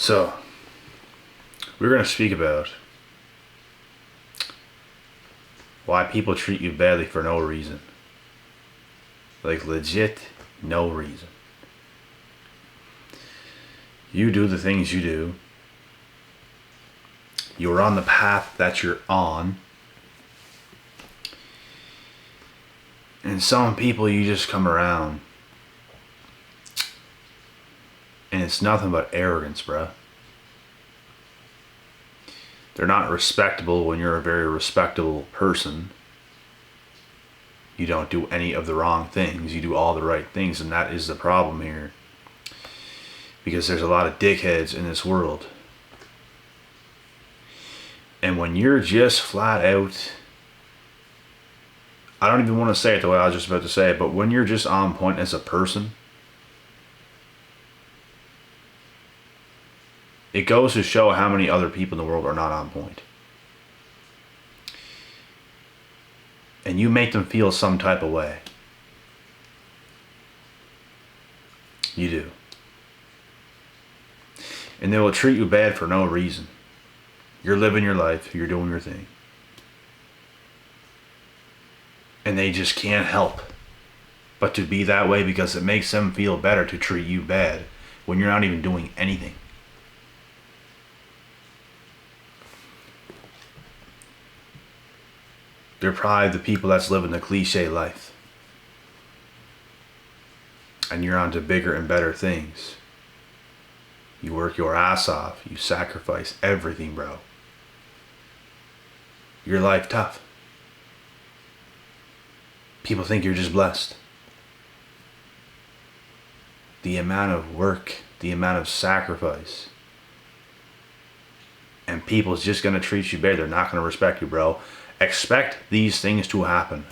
So, we're going to speak about why people treat you badly for no reason. Like, legit, no reason. You do the things you do. You're on the path that you're on. And some people you just come around and it's nothing but arrogance, bruh. They're not respectable when you're a very respectable person. You don't do any of the wrong things. You do all the right things, and that is the problem here. Because there's a lot of dickheads in this world. And when you're just flat out, I don't even want to say it the way I was just about to say it, but when you're just on point as a person, it goes to show how many other people in the world are not on point. And you make them feel some type of way. You do. And they will treat you bad for no reason. You're living your life, you're doing your thing. And they just can't help but to be that way because it makes them feel better to treat you bad when you're not even doing anything. They're probably the people that's living the cliche life. And you're on to bigger and better things. You work your ass off. You sacrifice everything, bro. Your life tough. People think you're just blessed. The amount of work, the amount of sacrifice. And people's just going to treat you bad. They're not going to respect you, bro. Expect these things to happen.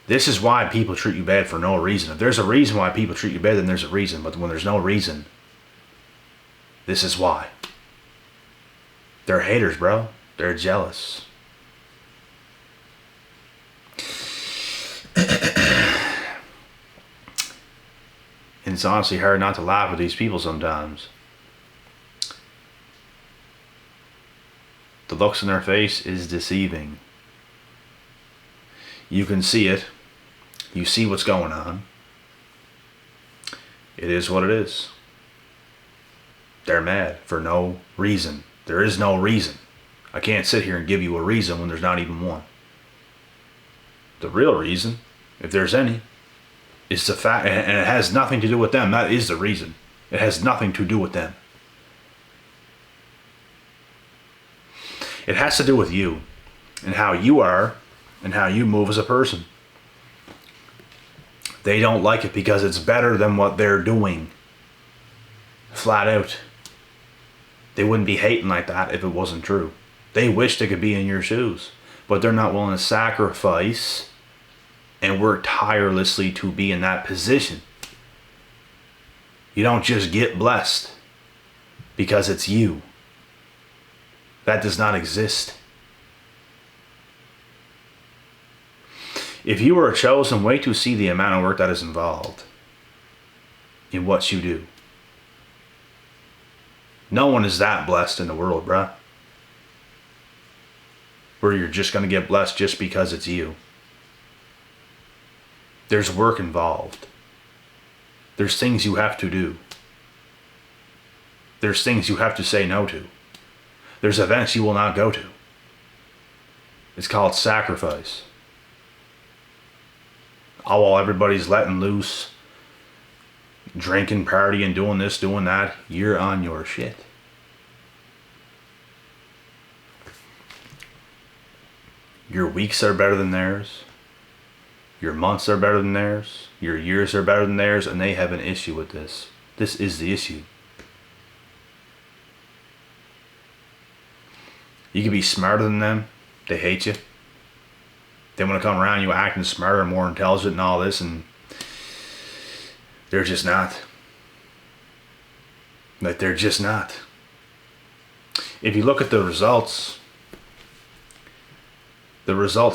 This is why people treat you bad for no reason. If there's a reason why people treat you bad, then there's a reason. But when there's no reason, this is why. They're haters, bro. They're jealous. And it's honestly hard not to laugh at these people sometimes. The looks in their face is deceiving. You can see it. You see what's going on. It is what it is. They're mad for no reason. There is no reason. I can't sit here and give you a reason when there's not even one. The real reason, if there's any, is the fact, and it has nothing to do with them. That is the reason. It has nothing to do with them. It has to do with you and how you are and how you move as a person. They don't like it because it's better than what they're doing. Flat out. They wouldn't be hating like that if it wasn't true. They wish they could be in your shoes, but they're not willing to sacrifice and work tirelessly to be in that position. You don't just get blessed because it's you. That does not exist. If you were chosen, wait to see the amount of work that is involved in what you do. No one is that blessed in the world, bruh. Where you're just going to get blessed just because it's you. There's work involved. There's things you have to do. There's things you have to say no to. There's events you will not go to. It's called sacrifice. Oh, while everybody's letting loose, drinking, partying, doing this, doing that, you're on your shit. Your weeks are better than theirs. Your months are better than theirs. Your years are better than theirs, and they have an issue with this. This is the issue. You can be smarter than them. They hate you. They want to come around you acting smarter and more intelligent and all this, and they're just not. Like, they're just not. If you look at the results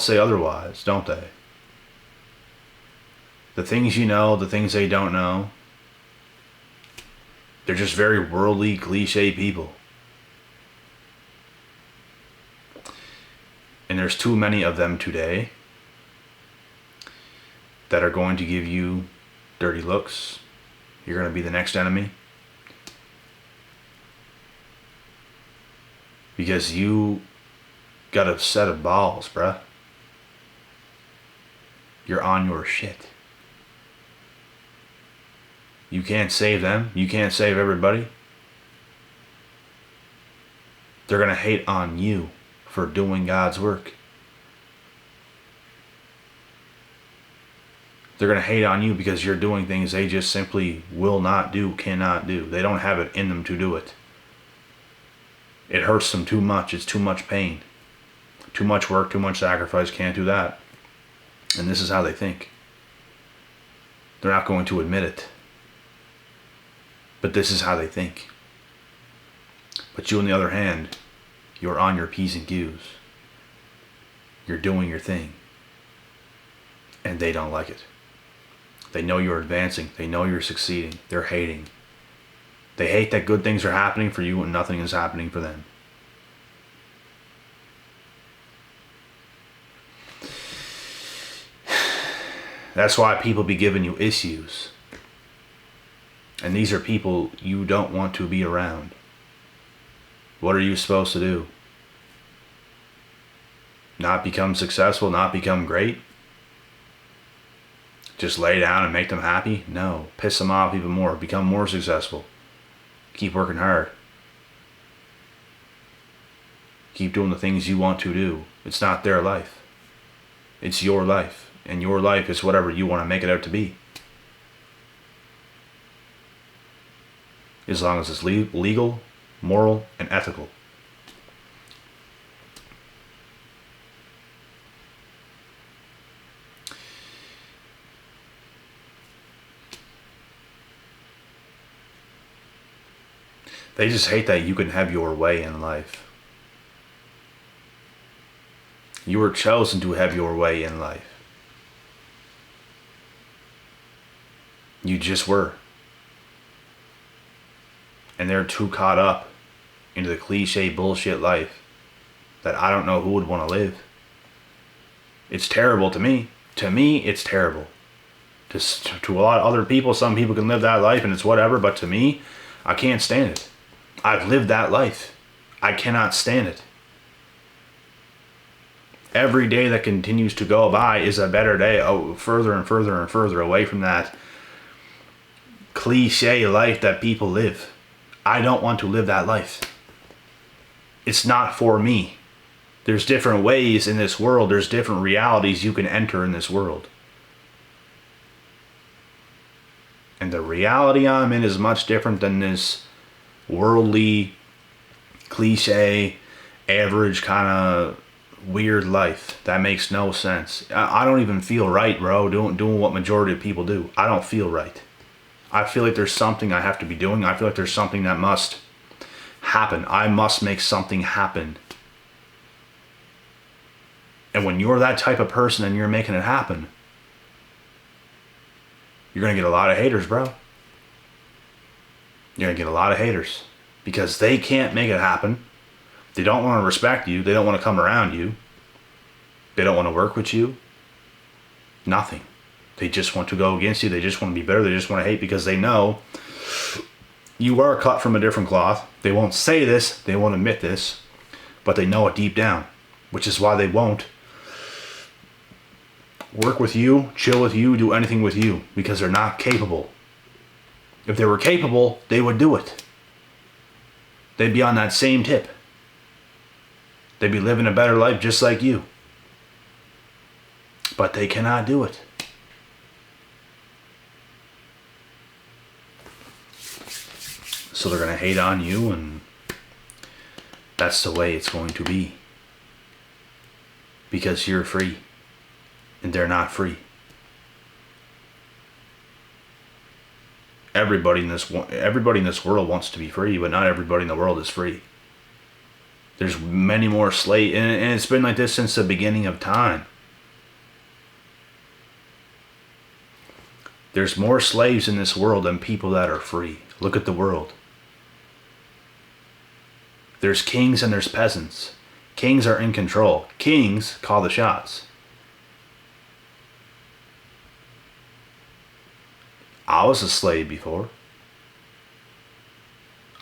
say otherwise, don't they? The things you know, the things they don't know. They're just very worldly, cliche people. And there's too many of them today that are going to give you dirty looks. You're going to be the next enemy. Because you got a set of balls, bruh. You're on your shit. You can't save them. You can't save everybody. They're going to hate on you for doing God's work. They're going to hate on you because you're doing things they just simply will not do, cannot do. They don't have it in them to do it. It hurts them too much. It's too much pain. Too much work, too much sacrifice. Can't do that. And this is how they think. They're not going to admit it. But this is how they think. But you, on the other hand, you're on your P's and Q's. You're doing your thing. And they don't like it. They know you're advancing. They know you're succeeding. They're hating. They hate that good things are happening for you and nothing is happening for them. That's why people be giving you issues. And these are people you don't want to be around. What are you supposed to do? Not become successful, not become great? Just lay down and make them happy? No. Piss them off even more. Become more successful. Keep working hard. Keep doing the things you want to do. It's not their life. It's your life. And your life is whatever you want to make it out to be. As long as it's legal, moral, and ethical. They just hate that you can have your way in life. You were chosen to have your way in life. You just were. And they're too caught up into the cliche bullshit life that I don't know who would want to live. It's terrible to me. To me, it's terrible. To a lot of other people, some people can live that life and it's whatever, but to me, I can't stand it. I've lived that life. I cannot stand it. Every day that continues to go by is a better day, further and further and further away from that cliche life that people live. I don't want to live that life. It's not for me. There's different ways in this world. There's different realities you can enter in this world. And the reality I'm in is much different than this worldly, cliche, average kind of weird life that makes no sense. I don't even feel right, bro, doing what majority of people do. I don't feel right. I feel like there's something I have to be doing. I feel like there's something that must happen. I must make something happen. And when you're that type of person and you're making it happen, you're going to get a lot of haters, bro. You're going to get a lot of haters because they can't make it happen. They don't want to respect you. They don't want to come around you. They don't want to work with you. Nothing. They just want to go against you. They just want to be better. They just want to hate because they know you are cut from a different cloth. They won't say this. They won't admit this. But they know it deep down, which is why they won't work with you, chill with you, do anything with you because they're not capable. If they were capable, they would do it. They'd be on that same tip. They'd be living a better life just like you. But they cannot do it. So they're going to hate on you, and that's the way it's going to be. Because you're free, and they're not free. Everybody in this world wants to be free, but not everybody in the world is free. There's many more slaves, and it's been like this since the beginning of time. There's more slaves in this world than people that are free. Look at the world. There's kings and there's peasants. Kings are in control. Kings call the shots. I was a slave before.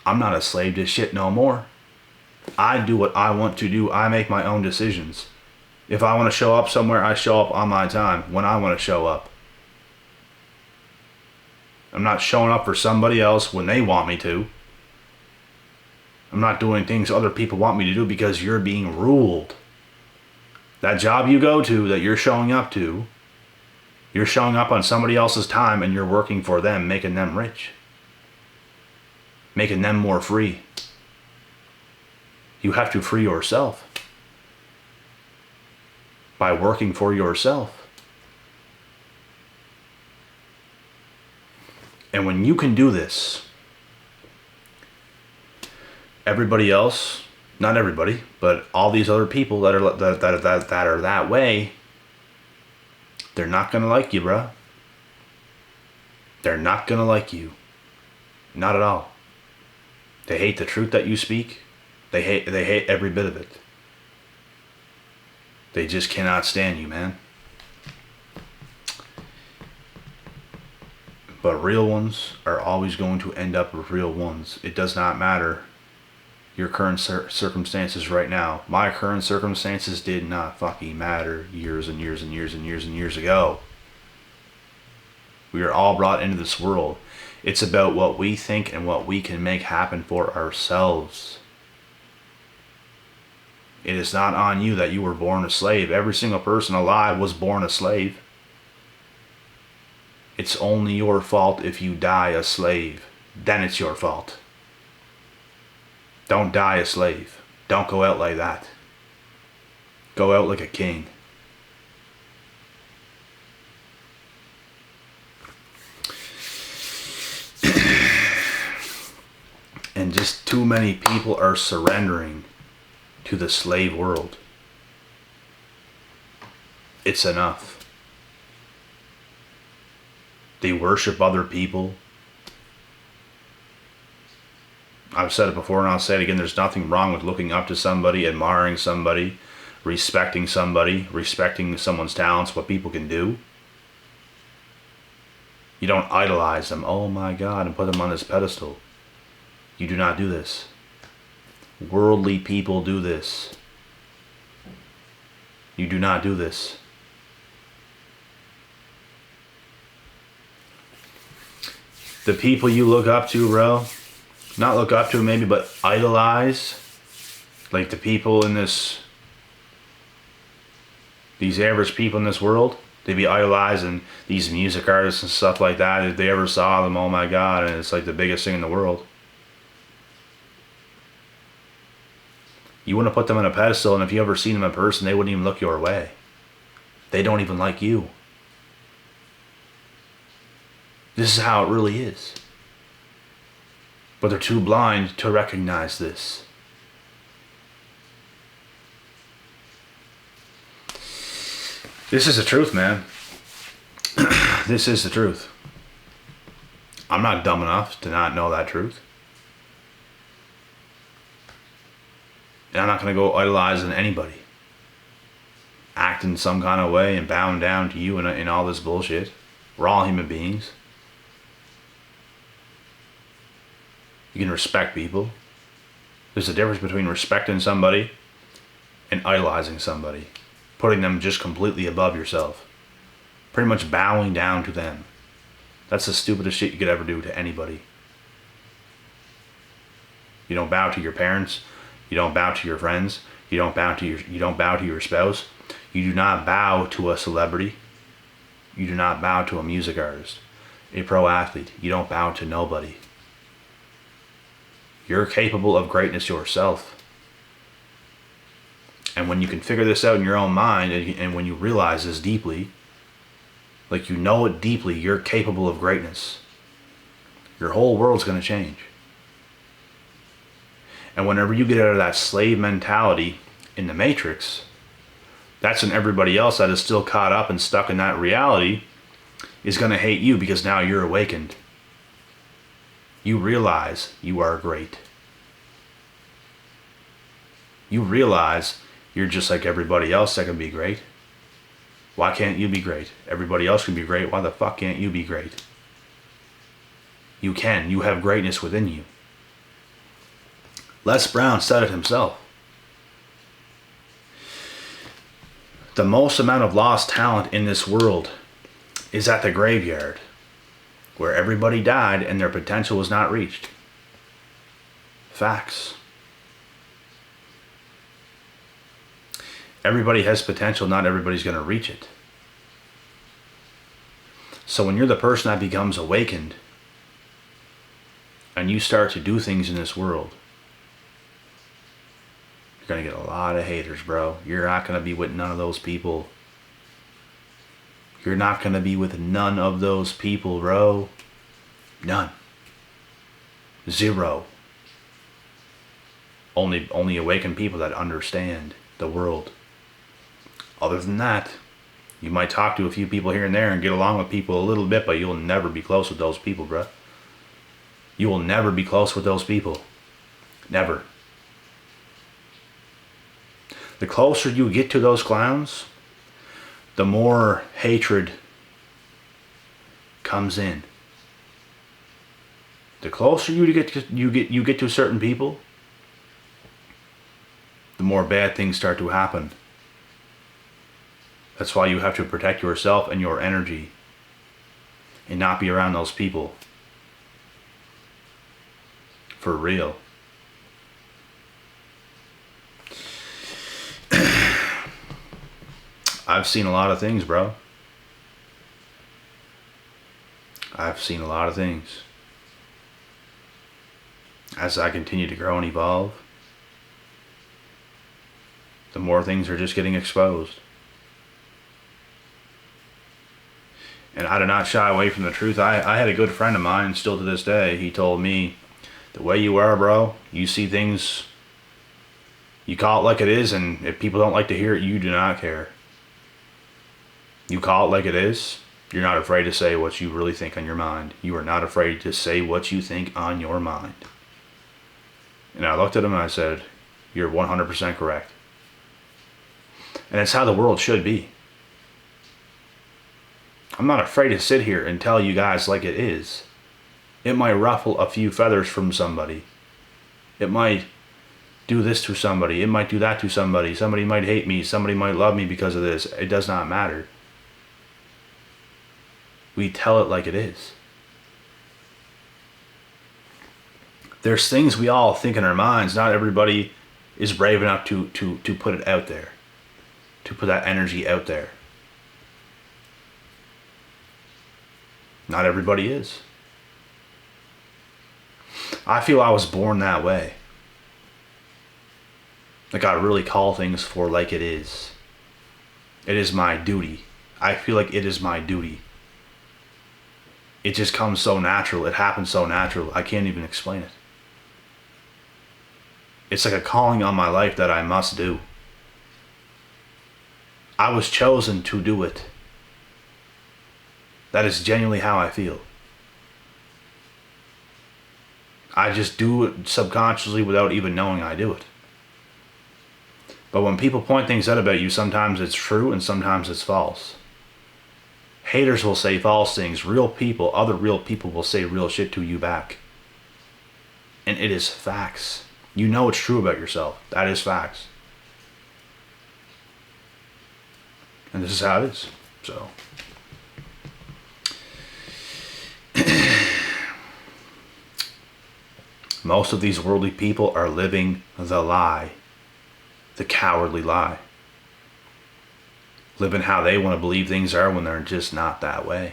I'm not a slave to shit no more. I do what I want to do. I make my own decisions. If I want to show up somewhere, I show up on my time when I want to show up. I'm not showing up for somebody else when they want me to. I'm not doing things other people want me to do because you're being ruled. That job you go to that you're showing up to, you're showing up on somebody else's time and you're working for them, making them rich. Making them more free. You have to free yourself by working for yourself. And when you can do this, everybody else, not everybody, but all these other people that are that way, they're not gonna like you, bro. They're not gonna like you. Not at all. They hate the truth that you speak. They hate every bit of it. They just cannot stand you, man. But real ones are always going to end up with real ones. It does not matter your current circumstances right now. My current circumstances did not fucking matter years and years and years and years and years ago. We are all brought into this world. It's about what we think and what we can make happen for ourselves. It is not on you that you were born a slave. Every single person alive was born a slave. It's only your fault if you die a slave. Then it's your fault. Don't die a slave. Don't go out like that. Go out like a king. And just too many people are surrendering to the slave world. It's enough. They worship other people. I've said it before and I'll say it again. There's nothing wrong with looking up to somebody, admiring somebody, respecting someone's talents, what people can do. You don't idolize them, oh my God, and put them on this pedestal. You do not do this. Worldly people do this. You do not do this. The people you look up to, bro, not look up to maybe, but idolize, like the people in these average people in this world, they be idolizing these music artists and stuff like that. If they ever saw them, oh my God, and it's like the biggest thing in the world. You want to put them on a pedestal, and if you ever seen them in person, they wouldn't even look your way. They don't even like you. This is how it really is. But they're too blind to recognize this. This is the truth, man. This is the truth. I'm not dumb enough to not know that truth. And I'm not going to go idolizing anybody. Acting some kind of way and bowing down to you and all this bullshit. We're all human beings. You can respect people. There's a difference between respecting somebody and idolizing somebody. Putting them just completely above yourself. Pretty much bowing down to them. That's the stupidest shit you could ever do to anybody. You don't bow to your parents. You don't bow to your friends. You don't bow to your spouse. You do not bow to a celebrity. You do not bow to a music artist, a pro athlete. You don't bow to nobody. You're capable of greatness yourself. And when you can figure this out in your own mind, and when you realize this deeply, like you know it deeply, you're capable of greatness. Your whole world's going to change. And whenever you get out of that slave mentality in the Matrix, that's when everybody else that is still caught up and stuck in that reality is going to hate you, because now you're awakened. You realize you are great. You realize you're just like everybody else that can be great. Why can't you be great? Everybody else can be great. Why the fuck can't you be great? You can. You have greatness within you. Les Brown said it himself. The most amount of lost talent in this world is at the graveyard, where everybody died and their potential was not reached. Facts. Everybody has potential, not everybody's going to reach it. So when you're the person that becomes awakened and you start to do things in this world, you're going to get a lot of haters, bro. You're not going to be with none of those people. You're not going to be with none of those people, bro. None. Zero. Only awakened people that understand the world. Other than that, you might talk to a few people here and there and get along with people a little bit, but you'll never be close with those people, bro. You will never be close with those people. Never. The closer you get to those clowns, the more hatred comes in. The closer you get to certain people, the more bad things start to happen. That's why you have to protect yourself and your energy and not be around those people. For real. I've seen a lot of things, bro. I've seen a lot of things. As I continue to grow and evolve, the more things are just getting exposed. And I do not shy away from the truth. I had a good friend of mine, still to this day, he told me, the way you are, bro, you see things, you call it like it is, and if people don't like to hear it, you do not care. You call it like it is. You're not afraid to say what you really think on your mind. You are not afraid to say what you think on your mind. And I looked at him and I said, you're 100% correct. And it's how the world should be. I'm not afraid to sit here and tell you guys like it is. It might ruffle a few feathers from somebody. It might do this to somebody. It might do that to somebody. Somebody might hate me. Somebody might love me because of this. It does not matter. We tell it like it is. There's things we all think in our minds. Not everybody is brave enough to put it out there. To put that energy out there. Not everybody is. I feel I was born that way. Like I really call things for like it is. It is my duty. I feel like it is my duty. It just comes so natural. It happens so natural. I can't even explain it. It's like a calling on my life that I must do. I was chosen to do it. That is genuinely how I feel. I just do it subconsciously without even knowing I do it. But when people point things out about you, sometimes it's true and sometimes it's false. Haters will say false things. Real people, other real people will say real shit to you back. And it is facts. You know it's true about yourself. That is facts. And this is how it is. So. Most of these worldly people are living the lie. The cowardly lie. Living how they want to believe things are when they're just not that way.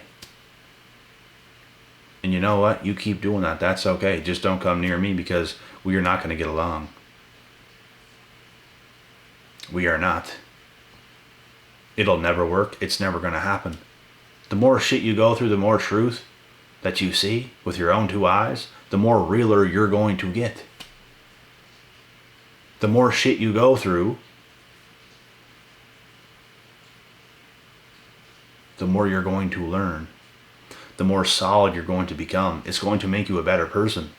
And you know what? You keep doing that. That's okay. Just don't come near me because we are not going to get along. We are not. It'll never work. It's never going to happen. The more shit you go through, the more truth that you see with your own two eyes, the more realer you're going to get. The more shit you go through, the more you're going to learn. The more solid you're going to become. It's going to make you a better person.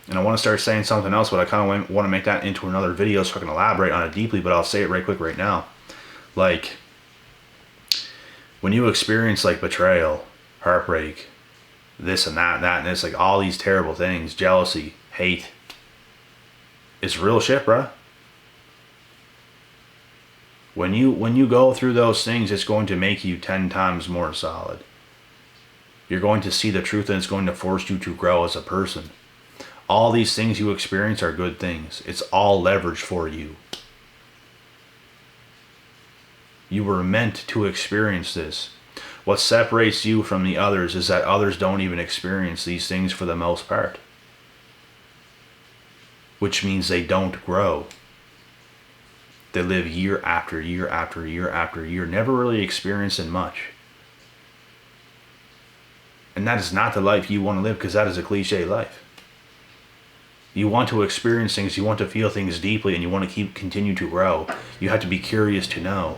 And I want to start saying something else, but I kind of want to make that into another video so I can elaborate on it deeply, but I'll say it right quick right now. Like, when you experience like betrayal, heartbreak, this and that, and it's like all these terrible things, jealousy, hate, it's real shit, bruh. When you go through those things, it's going to make you 10 times more solid. You're going to see the truth, and it's going to force you to grow as a person. All these things you experience are good things. It's all leverage for you. You were meant to experience this. What separates you from the others is that others don't even experience these things for the most part. Which means they don't grow. They live year after year after year after year, never really experiencing much. And that is not the life you want to live, because that is a cliche life. You want to experience things, you want to feel things deeply, and you want to continue to grow. You have to be curious to know.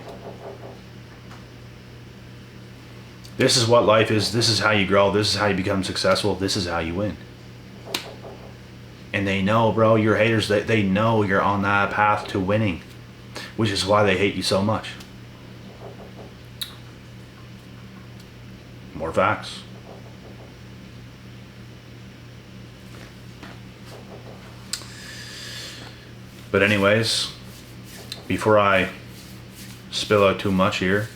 This is what life is. This is how you grow. This is how you become successful. This is how you win. And they know, bro, your haters, they know you're on that path to winning, which is why they hate you so much. More facts. But anyways, before I spill out too much here,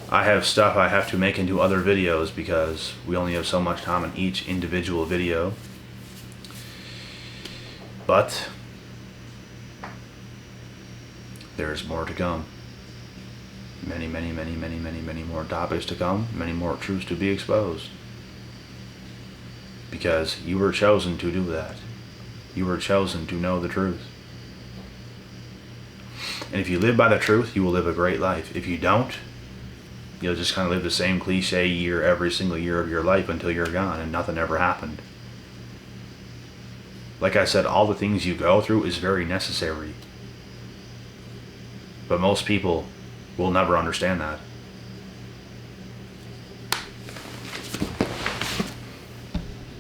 I have stuff I have to make into other videos because we only have so much time in each individual video. But there's more to come. Many, many, many, many, many, many more topics to come. Many more truths to be exposed. Because you were chosen to do that. You were chosen to know the truth. And if you live by the truth, you will live a great life. If you don't, you'll just kind of live the same cliche year every single year of your life until you're gone and nothing ever happened. Like I said, all the things you go through is very necessary. But most people will never understand that.